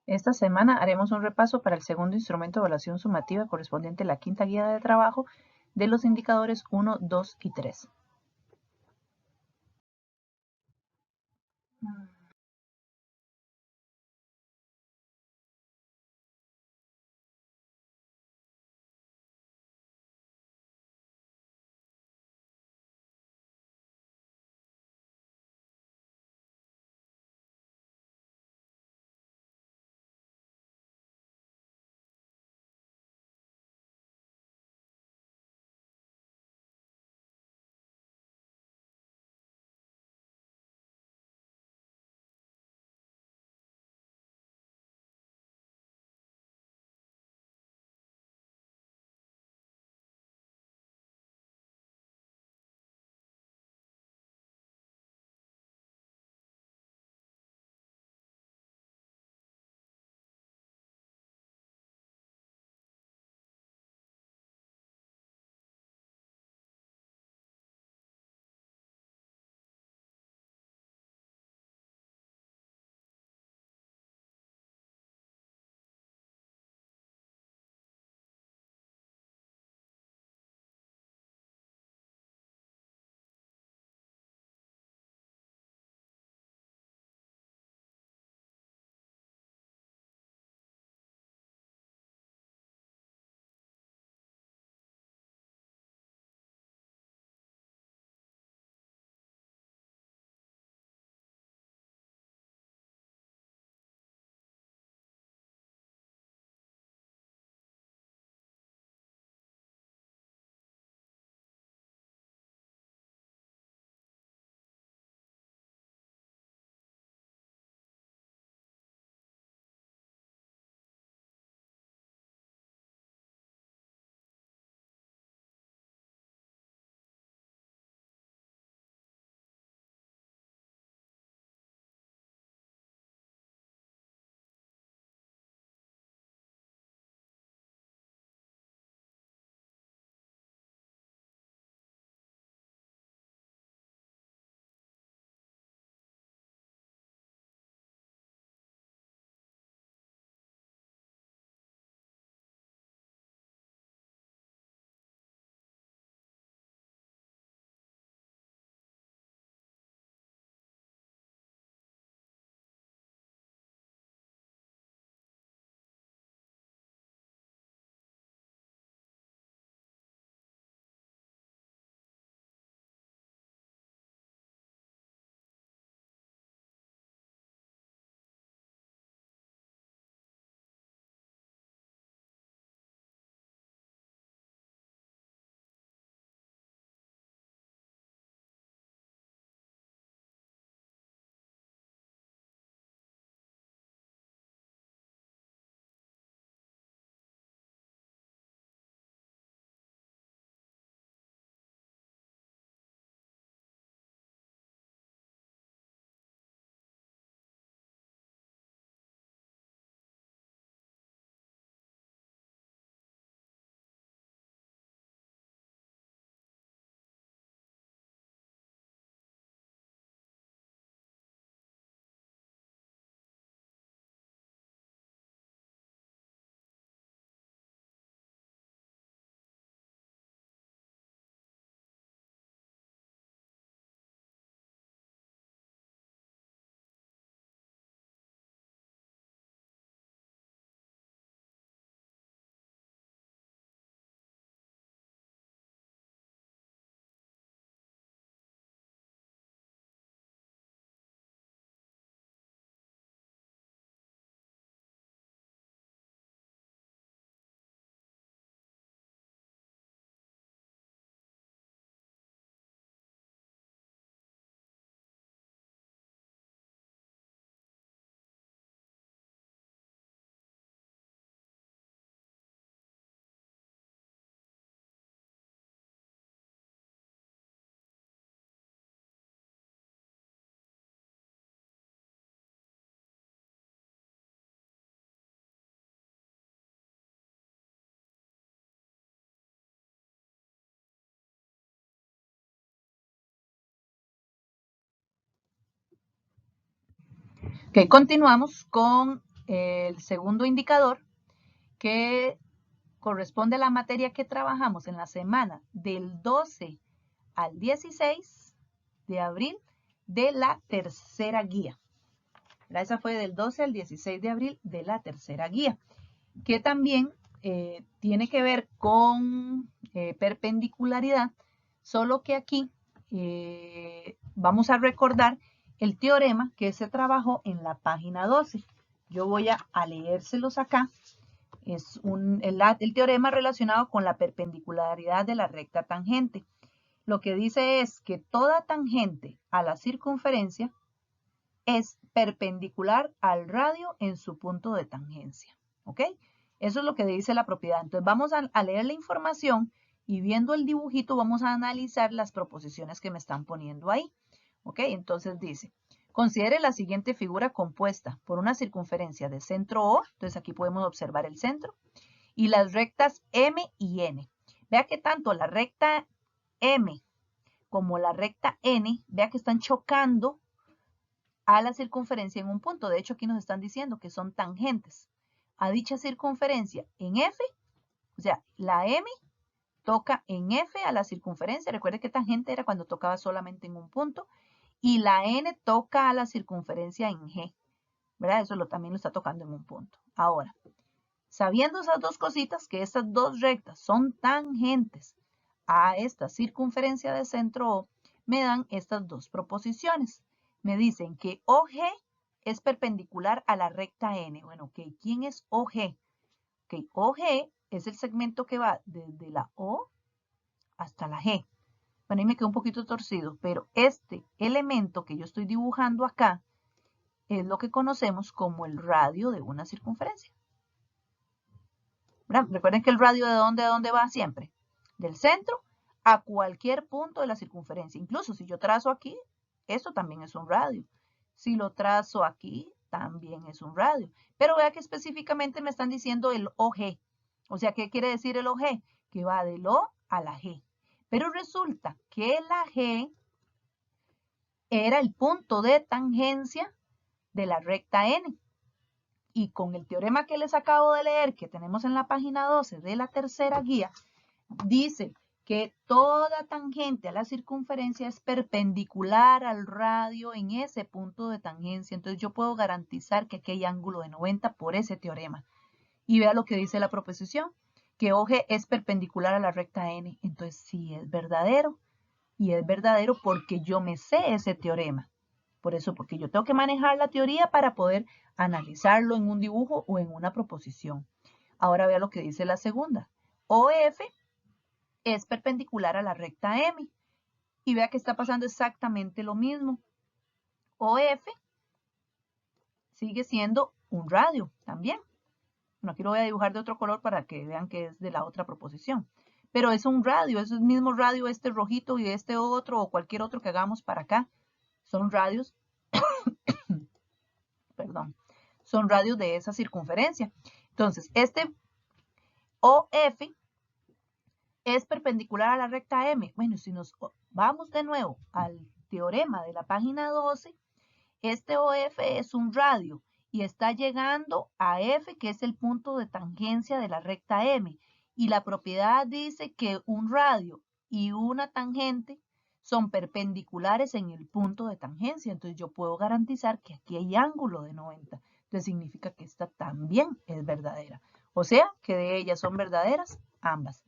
Esta semana haremos un repaso para el segundo instrumento de evaluación sumativa correspondiente a la quinta guía de trabajo de los indicadores 1, 2 y 3. Ok, continuamos con el segundo indicador, que corresponde a la materia que trabajamos en la semana del 12 al 16 de abril de la tercera guía. Esa fue del 12 al 16 de abril de la tercera guía, que también tiene que ver con perpendicularidad, solo que aquí vamos a recordar el teorema que se trabajó en la página 12. Yo voy a leérselos acá. Es el teorema relacionado con la perpendicularidad de la recta tangente. Lo que dice es que toda tangente a la circunferencia es perpendicular al radio en su punto de tangencia. ¿Ok? Eso es lo que dice la propiedad. Entonces vamos a leer la información y viendo el dibujito vamos a analizar las proposiciones que me están poniendo ahí. ¿Ok? Entonces dice, considere la siguiente figura compuesta por una circunferencia de centro O, entonces aquí podemos observar el centro, y las rectas M y N. Vea que tanto la recta M como la recta N, vea que están chocando a la circunferencia en un punto. De hecho, aquí nos están diciendo que son tangentes a dicha circunferencia en F, o sea, la M toca en F a la circunferencia. Recuerde que tangente era cuando tocaba solamente en un punto. Y la N toca a la circunferencia en G, ¿verdad? Eso también lo está tocando en un punto. Ahora, sabiendo esas dos cositas, que estas dos rectas son tangentes a esta circunferencia de centro O, me dan estas dos proposiciones. Me dicen que OG es perpendicular a la recta N. Bueno, ok, ¿quién es OG? Ok, OG es el segmento que va desde la O hasta la G. Bueno, ahí me quedó un poquito torcido, pero este elemento que yo estoy dibujando acá es lo que conocemos como el radio de una circunferencia. ¿Verdad? Recuerden que el radio ¿de dónde va siempre? Del centro a cualquier punto de la circunferencia. Incluso si yo trazo aquí, esto también es un radio. Si lo trazo aquí, también es un radio. Pero vea que específicamente me están diciendo el OG. O sea, ¿qué quiere decir el OG? Que va del O a la G. Pero resulta que la G era el punto de tangencia de la recta N. Y con el teorema que les acabo de leer, que tenemos en la página 12 de la tercera guía, dice que toda tangente a la circunferencia es perpendicular al radio en ese punto de tangencia. Entonces yo puedo garantizar que aquí hay ángulo de 90 por ese teorema. Y vea lo que dice la proposición, que OG es perpendicular a la recta N. Entonces sí es verdadero. Y es verdadero porque yo me sé ese teorema. Por eso, porque yo tengo que manejar la teoría para poder analizarlo en un dibujo o en una proposición. Ahora vea lo que dice la segunda. OF es perpendicular a la recta M. Y vea que está pasando exactamente lo mismo. OF sigue siendo un radio también. Bueno, aquí lo voy a dibujar de otro color para que vean que es de la otra proposición. Pero es un radio, es el mismo radio, este rojito y este otro o cualquier otro que hagamos para acá. Son radios, perdón, son radios de esa circunferencia. Entonces, este OF es perpendicular a la recta M. Bueno, si nos vamos de nuevo al teorema de la página 12, este OF es un radio y está llegando a F, que es el punto de tangencia de la recta M. Y la propiedad dice que un radio y una tangente son perpendiculares en el punto de tangencia. Entonces yo puedo garantizar que aquí hay ángulo de 90. Entonces significa que esta también es verdadera. O sea, que de ellas son verdaderas ambas.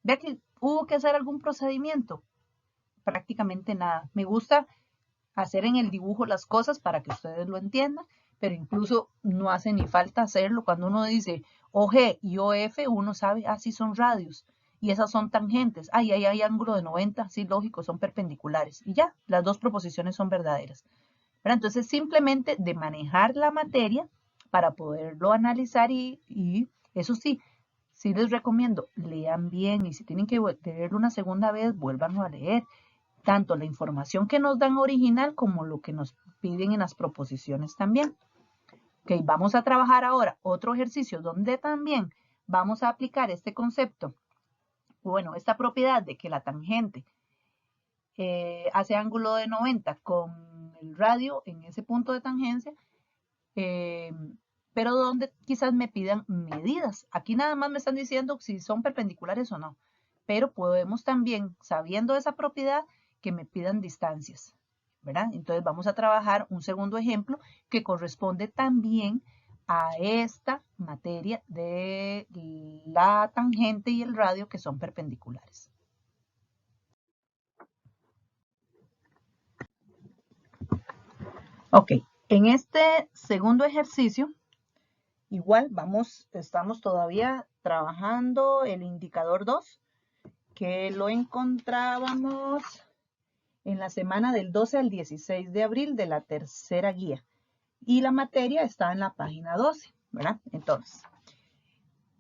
Vea que hubo que hacer algún procedimiento. Prácticamente nada. Me gusta hacer en el dibujo las cosas para que ustedes lo entiendan, pero incluso no hace ni falta hacerlo. Cuando uno dice OG y OF, uno sabe, sí son radios y esas son tangentes. Ahí hay ángulo de 90, sí, lógico, son perpendiculares. Y ya, las dos proposiciones son verdaderas. ¿Verdad? Entonces, simplemente de manejar la materia para poderlo analizar y eso sí, sí les recomiendo, lean bien y si tienen que leerlo una segunda vez, vuélvanlo a leer. Tanto la información que nos dan original como lo que nos piden en las proposiciones también. Ok, vamos a trabajar ahora otro ejercicio donde también vamos a aplicar este concepto, bueno, esta propiedad de que la tangente hace ángulo de 90 con el radio en ese punto de tangencia. pero donde quizás me pidan medidas. Aquí nada más me están diciendo si son perpendiculares o no, pero podemos también, sabiendo esa propiedad, que me pidan distancias, ¿verdad? Entonces vamos a trabajar un segundo ejemplo que corresponde también a esta materia de la tangente y el radio que son perpendiculares. Ok, en este segundo ejercicio, igual estamos todavía trabajando el indicador 2, que lo encontrábamos en la semana del 12 al 16 de abril de la tercera guía. Y la materia está en la página 12, ¿verdad? Entonces,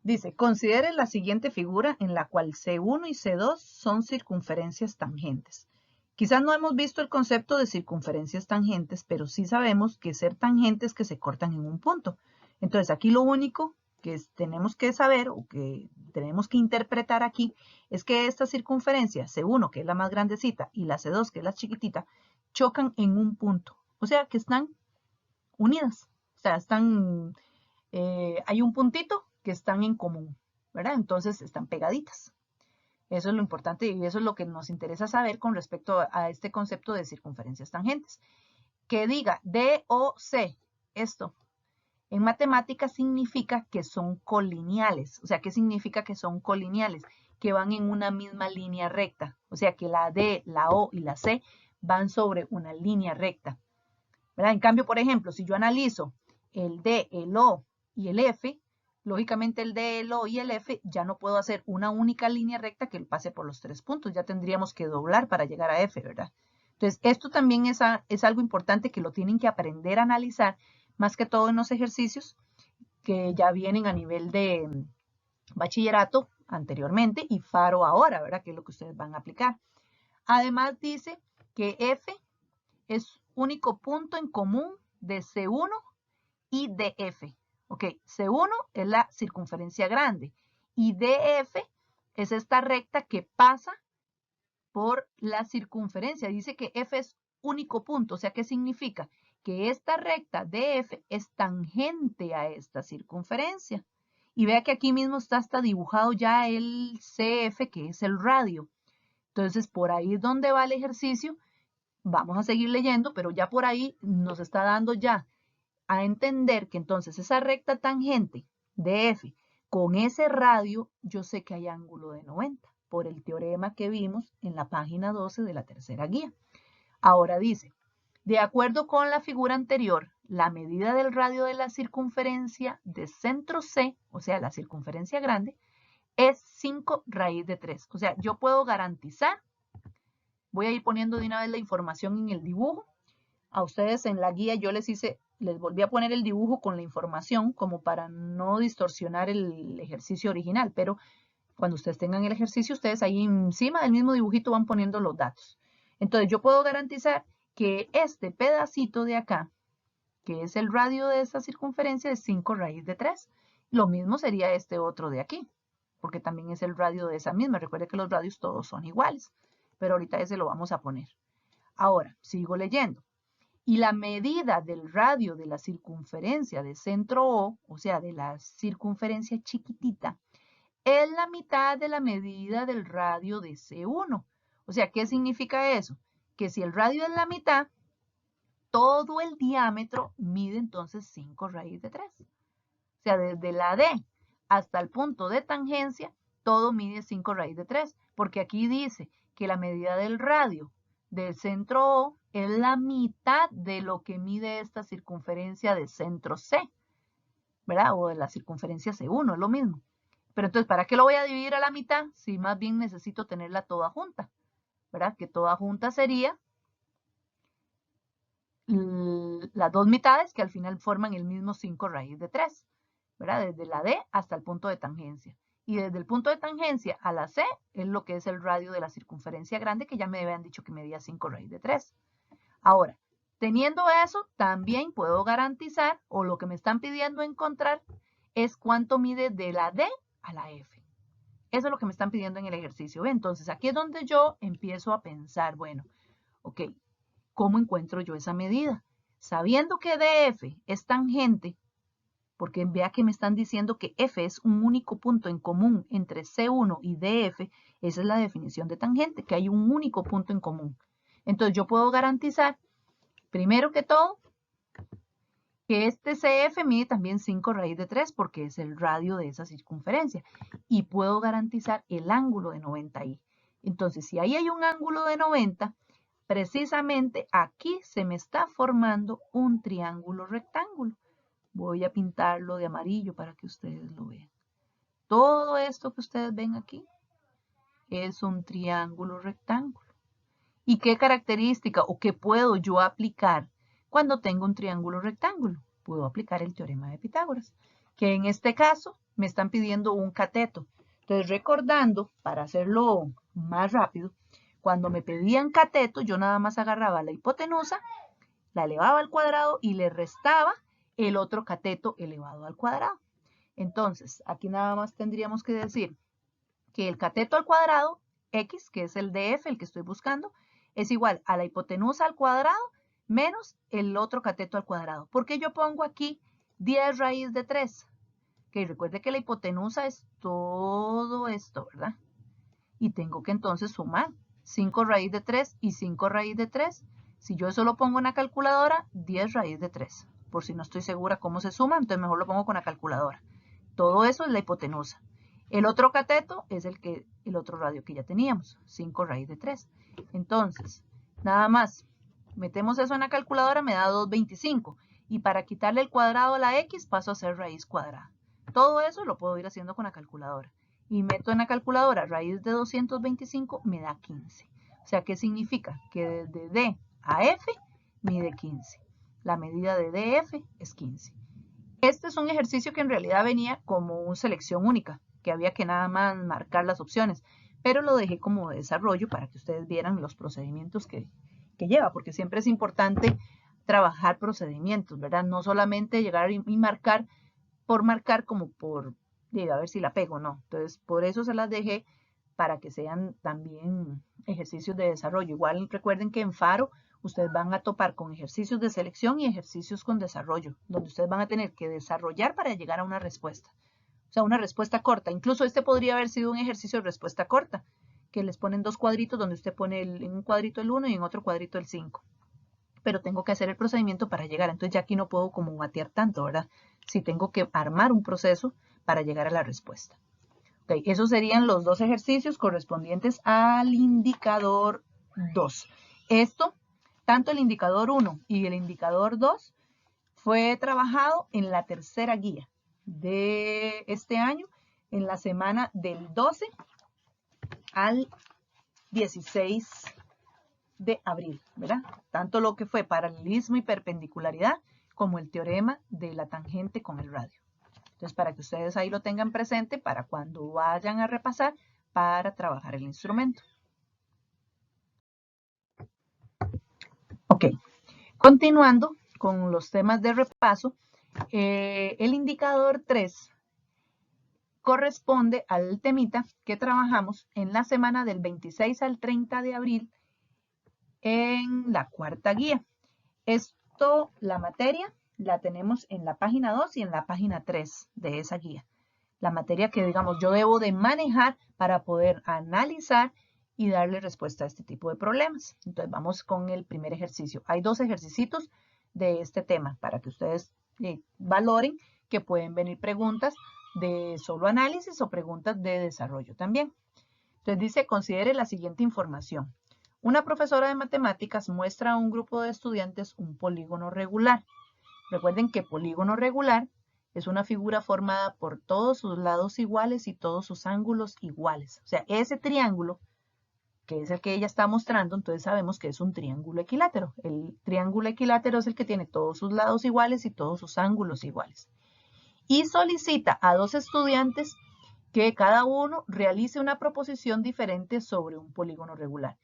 dice, considere la siguiente figura en la cual C1 y C2 son circunferencias tangentes. Quizás no hemos visto el concepto de circunferencias tangentes, pero sí sabemos que ser tangentes que se cortan en un punto. Entonces, aquí lo único que tenemos que saber o que tenemos que interpretar aquí es que esta circunferencia C1, que es la más grandecita, y la C2, que es la chiquitita, chocan en un punto. O sea, que están unidas. O sea, hay un puntito que están en común, ¿verdad? Entonces, están pegaditas. Eso es lo importante y eso es lo que nos interesa saber con respecto a este concepto de circunferencias tangentes. Que diga D o C, esto en matemáticas significa que son colineales. O sea, ¿qué significa que son colineales? Que van en una misma línea recta. O sea, que la D, la O y la C van sobre una línea recta, ¿verdad? En cambio, por ejemplo, si yo analizo el D, el O y el F, lógicamente el D, el O y el F ya no puedo hacer una única línea recta que pase por los tres puntos. Ya tendríamos que doblar para llegar a F, ¿verdad? Entonces, esto también es algo importante que lo tienen que aprender a analizar, más que todo en los ejercicios que ya vienen a nivel de bachillerato anteriormente y Faro ahora, ¿verdad? Que es lo que ustedes van a aplicar. Además dice que F es único punto en común de C1 y DF. Ok, C1 es la circunferencia grande y DF es esta recta que pasa por la circunferencia. Dice que F es único punto, o sea, ¿qué significa? Que esta recta DF es tangente a esta circunferencia. Y vea que aquí mismo está hasta dibujado ya el CF, que es el radio. Entonces, por ahí es donde va el ejercicio. Vamos a seguir leyendo, pero ya por ahí nos está dando ya a entender que entonces esa recta tangente de F con ese radio, yo sé que hay ángulo de 90 por el teorema que vimos en la página 12 de la tercera guía. Ahora dice, de acuerdo con la figura anterior, la medida del radio de la circunferencia de centro C, o sea, la circunferencia grande, es 5 raíz de 3. O sea, yo puedo garantizar, voy a ir poniendo de una vez la información en el dibujo. A ustedes en la guía yo les volví a poner el dibujo con la información como para no distorsionar el ejercicio original, pero cuando ustedes tengan el ejercicio, ustedes ahí encima del mismo dibujito van poniendo los datos. Entonces yo puedo garantizar que este pedacito de acá, que es el radio de esta circunferencia, es 5 raíz de 3. Lo mismo sería este otro de aquí, porque también es el radio de esa misma. Recuerde que los radios todos son iguales, pero ahorita ese lo vamos a poner. Ahora, sigo leyendo. Y la medida del radio de la circunferencia de centro O sea, de la circunferencia chiquitita, es la mitad de la medida del radio de C1. O sea, ¿qué significa eso? Que si el radio es la mitad, todo el diámetro mide entonces 5 raíz de 3. O sea, desde la D hasta el punto de tangencia, todo mide 5 raíz de 3. Porque aquí dice que la medida del radio del centro O es la mitad de lo que mide esta circunferencia de centro C, ¿verdad? O de la circunferencia C1, es lo mismo. Pero entonces, ¿para qué lo voy a dividir a la mitad? Si más bien necesito tenerla toda junta, ¿verdad? Que toda junta sería las dos mitades que al final forman el mismo 5 raíz de 3, ¿verdad? Desde la D hasta el punto de tangencia. Y desde el punto de tangencia a la C es lo que es el radio de la circunferencia grande, que ya me habían dicho que medía 5 raíz de 3. Ahora, teniendo eso, también puedo garantizar, o lo que me están pidiendo encontrar, es cuánto mide de la D a la F. Eso es lo que me están pidiendo en el ejercicio. Entonces, aquí es donde yo empiezo a pensar, bueno, ok, ¿cómo encuentro yo esa medida? Sabiendo que DF es tangente porque vea que me están diciendo que F es un único punto en común entre C1 y DF. Esa es la definición de tangente, que hay un único punto en común. Entonces yo puedo garantizar, primero que todo, que este CF mide también 5 raíz de 3 porque es el radio de esa circunferencia. Y puedo garantizar el ángulo de 90i. Entonces, si ahí hay un ángulo de 90, precisamente aquí se me está formando un triángulo rectángulo. Voy a pintarlo de amarillo para que ustedes lo vean. Todo esto que ustedes ven aquí es un triángulo rectángulo. ¿Y qué característica o qué puedo yo aplicar cuando tengo un triángulo rectángulo? Puedo aplicar el teorema de Pitágoras, que en este caso me están pidiendo un cateto. Entonces, recordando, para hacerlo más rápido, cuando me pedían cateto, yo nada más agarraba la hipotenusa, la elevaba al cuadrado y le restaba el otro cateto elevado al cuadrado. Entonces, aquí nada más tendríamos que decir que el cateto al cuadrado, x, que es el DF, el que estoy buscando, es igual a la hipotenusa al cuadrado menos el otro cateto al cuadrado. ¿Por qué yo pongo aquí 10 raíz de 3? Que recuerde que la hipotenusa es todo esto, ¿verdad? Y tengo que entonces sumar 5 raíz de 3 y 5 raíz de 3. Si yo eso lo pongo en la calculadora, 10 raíz de 3. Por si no estoy segura cómo se suma, entonces mejor lo pongo con la calculadora. Todo eso es la hipotenusa. El otro cateto es el otro radio que ya teníamos, 5 raíz de 3. Entonces, nada más, metemos eso en la calculadora, me da 225. Y para quitarle el cuadrado a la x, paso a hacer raíz cuadrada. Todo eso lo puedo ir haciendo con la calculadora. Y meto en la calculadora raíz de 225, me da 15. O sea, ¿qué significa? Que desde D a F mide 15. La medida de DF es 15. Este es un ejercicio que en realidad venía como una selección única, que había que nada más marcar las opciones, pero lo dejé como desarrollo para que ustedes vieran los procedimientos que lleva, porque siempre es importante trabajar procedimientos, ¿verdad? No solamente llegar y marcar por marcar como por, a ver si la pego, no. Entonces, por eso se las dejé para que sean también ejercicios de desarrollo. Igual recuerden que en Faro ustedes van a topar con ejercicios de selección y ejercicios con desarrollo, donde ustedes van a tener que desarrollar para llegar a una respuesta. O sea, una respuesta corta. Incluso este podría haber sido un ejercicio de respuesta corta, que les ponen dos cuadritos donde usted pone en un cuadrito el 1 y en otro cuadrito el 5. Pero tengo que hacer el procedimiento para llegar. Entonces ya aquí no puedo como batear tanto, ¿verdad? Si tengo que armar un proceso para llegar a la respuesta. Okay, esos serían los dos ejercicios correspondientes al indicador 2. Esto, tanto el indicador 1 y el indicador 2, fue trabajado en la tercera guía de este año, en la semana del 12 al 16 de abril, ¿verdad? Tanto lo que fue paralelismo y perpendicularidad como el teorema de la tangente con el radio. Entonces, para que ustedes ahí lo tengan presente para cuando vayan a repasar para trabajar el instrumento. Ok, continuando con los temas de repaso, el indicador 3 corresponde al temita que trabajamos en la semana del 26 al 30 de abril en la cuarta guía. Esto, la materia, la tenemos en la página 2 y en la página 3 de esa guía. La materia que, digamos, yo debo de manejar para poder analizar y darle respuesta a este tipo de problemas. Entonces, vamos con el primer ejercicio. Hay dos ejercicios de este tema para que ustedes valoren que pueden venir preguntas de solo análisis o preguntas de desarrollo también. Entonces, dice, considere la siguiente información. Una profesora de matemáticas muestra a un grupo de estudiantes un polígono regular. Recuerden que polígono regular es una figura formada por todos sus lados iguales y todos sus ángulos iguales. O sea, ese triángulo, que es el que ella está mostrando, entonces sabemos que es un triángulo equilátero. El triángulo equilátero es el que tiene todos sus lados iguales y todos sus ángulos iguales. Y solicita a dos estudiantes que cada uno realice una proposición diferente sobre un polígono regular.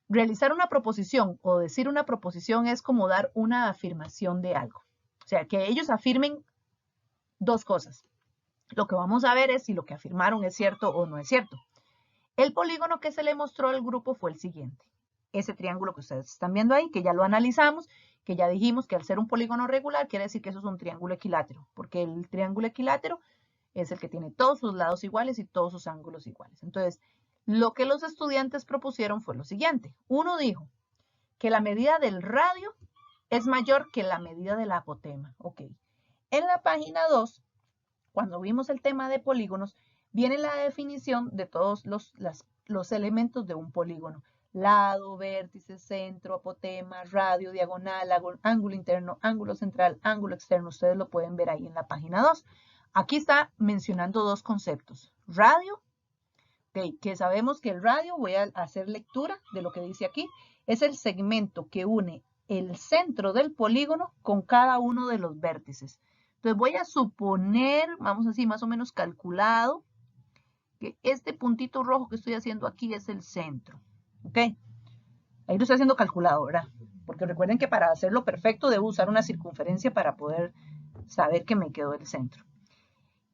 Realizar una proposición o decir una proposición es como dar una afirmación de algo. O sea, que ellos afirmen dos cosas. Lo que vamos a ver es si lo que afirmaron es cierto o no es cierto. El polígono que se le mostró al grupo fue el siguiente. Ese triángulo que ustedes están viendo ahí, que ya lo analizamos, que ya dijimos que al ser un polígono regular quiere decir que eso es un triángulo equilátero, porque el triángulo equilátero es el que tiene todos sus lados iguales y todos sus ángulos iguales. Entonces, lo que los estudiantes propusieron fue lo siguiente. Uno dijo que la medida del radio es mayor que la medida de la apotema. Ok. En la página 2, cuando vimos el tema de polígonos, viene la definición de todos los elementos de un polígono. Lado, vértice, centro, apotema, radio, diagonal, ángulo interno, ángulo central, ángulo externo. Ustedes lo pueden ver ahí en la página 2. Aquí está mencionando dos conceptos. Radio, okay, que sabemos que el radio, voy a hacer lectura de lo que dice aquí, es el segmento que une el centro del polígono con cada uno de los vértices. Entonces voy a suponer, vamos así más o menos calculado, que este puntito rojo que estoy haciendo aquí es el centro. ¿Ok? Ahí lo estoy haciendo calculado, ¿verdad? Porque recuerden que para hacerlo perfecto debo usar una circunferencia para poder saber que me quedó el centro.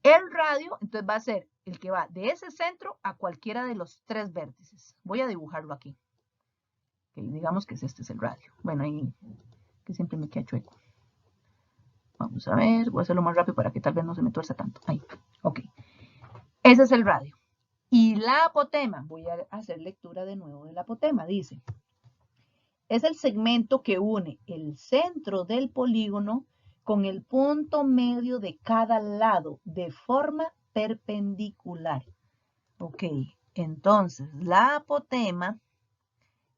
El radio, entonces va a ser el que va de ese centro a cualquiera de los tres vértices. Voy a dibujarlo aquí. Okay, digamos que este es el radio. Bueno, ahí que siempre me queda chueco. Vamos a ver, voy a hacerlo más rápido para que tal vez no se me tuerza tanto. Ahí, ok. Ese es el radio. Y la apotema, voy a hacer lectura de nuevo de la apotema, dice. Es el segmento que une el centro del polígono con el punto medio de cada lado de forma perpendicular. Ok, entonces la apotema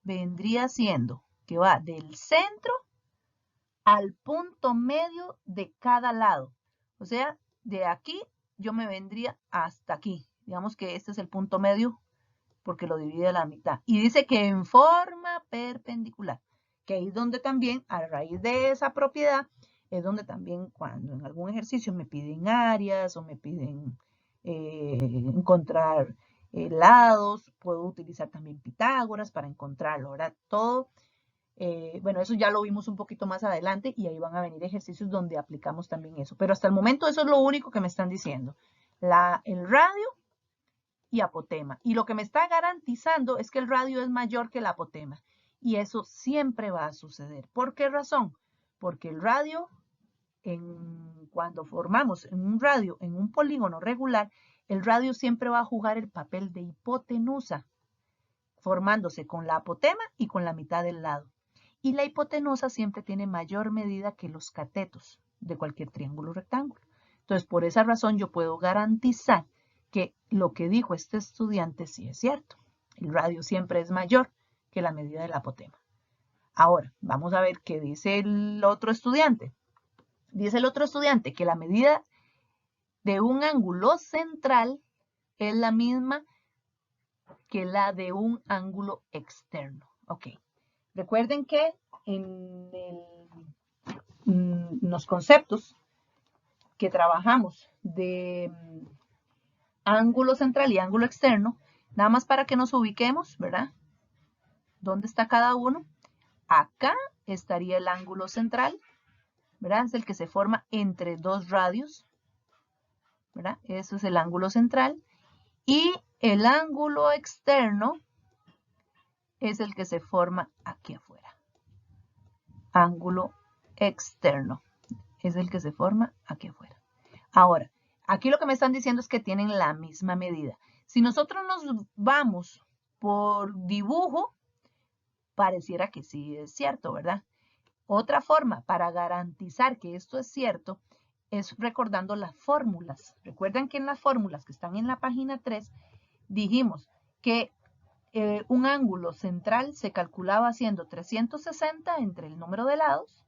vendría siendo que va del centro al punto medio de cada lado. O sea, de aquí yo me vendría hasta aquí. Digamos que este es el punto medio porque lo divide a la mitad. Y dice que en forma perpendicular. Que ahí es donde también, a raíz de esa propiedad, es donde también cuando en algún ejercicio me piden áreas o me piden encontrar lados, puedo utilizar también Pitágoras para encontrarlo, ¿verdad? Todo. Bueno, eso ya lo vimos un poquito más adelante y ahí van a venir ejercicios donde aplicamos también eso. Pero hasta el momento eso es lo único que me están diciendo. El radio y apotema. Y lo que me está garantizando es que el radio es mayor que el apotema. Y eso siempre va a suceder. ¿Por qué razón? Porque el radio, cuando formamos en un radio, en un polígono regular, el radio siempre va a jugar el papel de hipotenusa, formándose con la apotema y con la mitad del lado. Y la hipotenusa siempre tiene mayor medida que los catetos de cualquier triángulo rectángulo. Entonces, por esa razón yo puedo garantizar que lo que dijo este estudiante sí es cierto. El radio siempre es mayor que la medida del apotema. Ahora, vamos a ver qué dice el otro estudiante. Dice el otro estudiante que la medida de un ángulo central es la misma que la de un ángulo externo. Ok. Recuerden que en los conceptos que trabajamos de ángulo central y ángulo externo, nada más para que nos ubiquemos, ¿verdad? ¿Dónde está cada uno? Acá estaría el ángulo central, ¿verdad? Es el que se forma entre dos radios, ¿verdad? Eso es el ángulo central. Y el ángulo externo es el que se forma aquí afuera. Ángulo externo es el que se forma aquí afuera. Ahora, aquí lo que me están diciendo es que tienen la misma medida. Si nosotros nos vamos por dibujo, pareciera que sí es cierto, ¿verdad? Otra forma para garantizar que esto es cierto es recordando las fórmulas. Recuerden que en las fórmulas que están en la página 3 dijimos que un ángulo central se calculaba haciendo 360 entre el número de lados.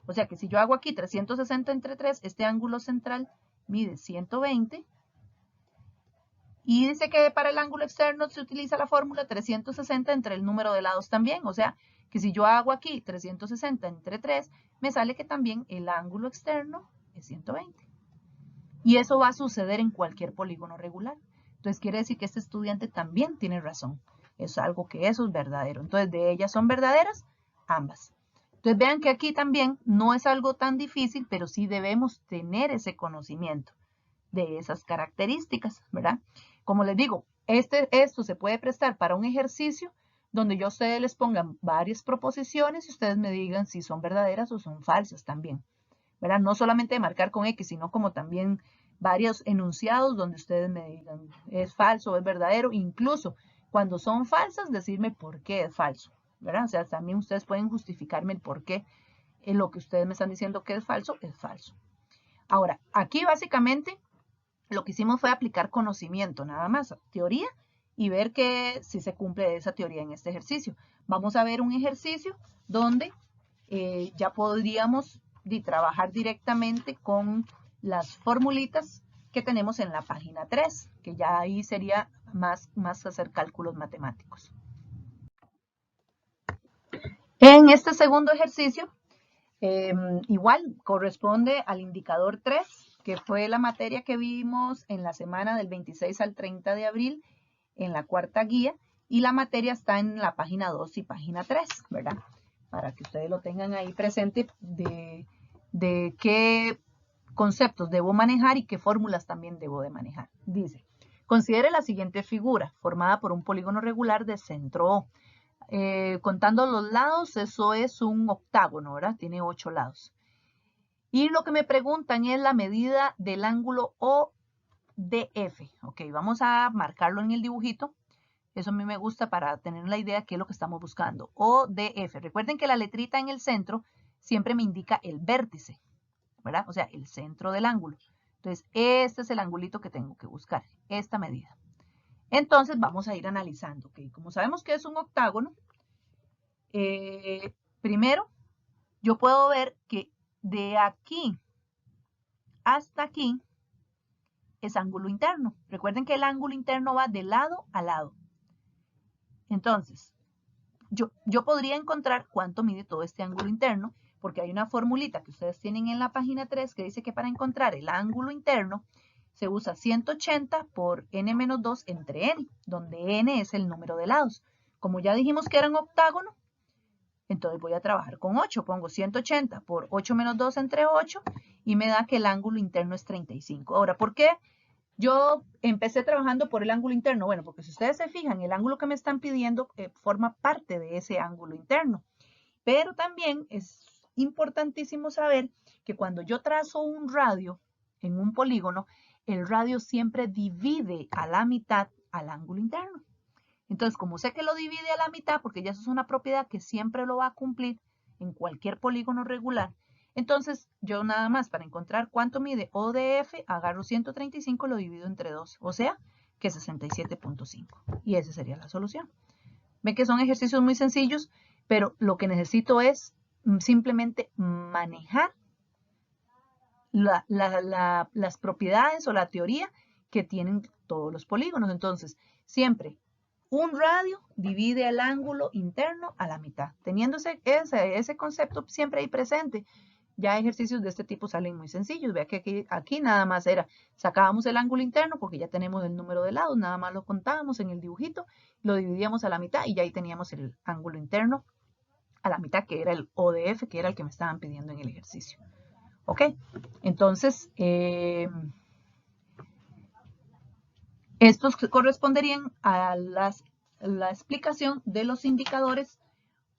O sea que si yo hago aquí 360 entre 3, este ángulo central mide 120. Y dice que para el ángulo externo se utiliza la fórmula 360 entre el número de lados también. O sea que si yo hago aquí 360 entre 3, me sale que también el ángulo externo es 120. Y eso va a suceder en cualquier polígono regular. Entonces quiere decir que este estudiante también tiene razón. Es algo que eso es verdadero. Entonces de ellas son verdaderas ambas. Entonces vean que aquí también no es algo tan difícil, pero sí debemos tener ese conocimiento de esas características, ¿verdad? Como les digo, esto se puede prestar para un ejercicio donde yo a ustedes les ponga varias proposiciones y ustedes me digan si son verdaderas o son falsas también, ¿verdad? No solamente de marcar con X, sino como también varios enunciados donde ustedes me digan es falso o es verdadero, incluso cuando son falsas, decirme por qué es falso, ¿verdad? O sea, también ustedes pueden justificarme el por qué en lo que ustedes me están diciendo que es falso. Ahora, aquí básicamente lo que hicimos fue aplicar conocimiento, nada más, teoría, y ver que si se cumple esa teoría en este ejercicio. Vamos a ver un ejercicio donde ya podríamos trabajar directamente con las formulitas que tenemos en la página 3, que ya ahí sería más hacer cálculos matemáticos. En este segundo ejercicio, igual corresponde al indicador 3, que fue la materia que vimos en la semana del 26 al 30 de abril en la cuarta guía, y la materia está en la página 2 y página 3, ¿verdad? Para que ustedes lo tengan ahí presente de qué conceptos debo manejar y qué fórmulas también debo de manejar. Dice, considere la siguiente figura, formada por un polígono regular de centro O. Contando los lados, eso es un octágono, ¿verdad? Tiene 8 lados. Y lo que me preguntan es la medida del ángulo ODF. Ok, vamos a marcarlo en el dibujito. Eso a mí me gusta para tener la idea de qué es lo que estamos buscando. ODF. Recuerden que la letrita en el centro siempre me indica el vértice, ¿verdad? O sea, el centro del ángulo. Entonces, este es el angulito que tengo que buscar, esta medida. Entonces, vamos a ir analizando. ¿Okay? Como sabemos que es un octágono, primero, yo puedo ver que de aquí hasta aquí es ángulo interno. Recuerden que el ángulo interno va de lado a lado. Entonces, yo podría encontrar cuánto mide todo este ángulo interno, porque hay una formulita que ustedes tienen en la página 3 que dice que para encontrar el ángulo interno se usa 180 por n menos 2 entre n, donde n es el número de lados. Como ya dijimos que era un octágono, entonces voy a trabajar con 8. Pongo 180 por 8 menos 2 entre 8 y me da que el ángulo interno es 35. Ahora, ¿por qué yo empecé trabajando por el ángulo interno? Bueno, porque si ustedes se fijan, el ángulo que me están pidiendo forma parte de ese ángulo interno. Pero también es importantísimo saber que cuando yo trazo un radio en un polígono, el radio siempre divide a la mitad al ángulo interno. Entonces, como sé que lo divide a la mitad, porque ya eso es una propiedad que siempre lo va a cumplir en cualquier polígono regular, entonces yo nada más para encontrar cuánto mide ODF, agarro 135 y lo divido entre 2, o sea que 67.5. Y esa sería la solución. Ven que son ejercicios muy sencillos, pero lo que necesito es simplemente manejar las propiedades o la teoría que tienen todos los polígonos. Entonces, siempre un radio divide el ángulo interno a la mitad. Teniéndose ese concepto siempre ahí presente, ya ejercicios de este tipo salen muy sencillos. Vea que aquí nada más era, sacábamos el ángulo interno porque ya tenemos el número de lados, nada más lo contábamos en el dibujito, lo dividíamos a la mitad y ya ahí teníamos el ángulo interno a la mitad, que era el ODF, que era el que me estaban pidiendo en el ejercicio. ¿Ok? Entonces, estos corresponderían a la explicación de los indicadores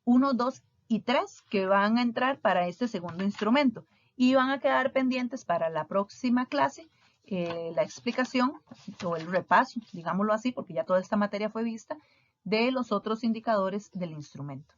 1, 2 y 3 que van a entrar para este segundo instrumento y van a quedar pendientes para la próxima clase la explicación o el repaso, digámoslo así, porque ya toda esta materia fue vista, de los otros indicadores del instrumento.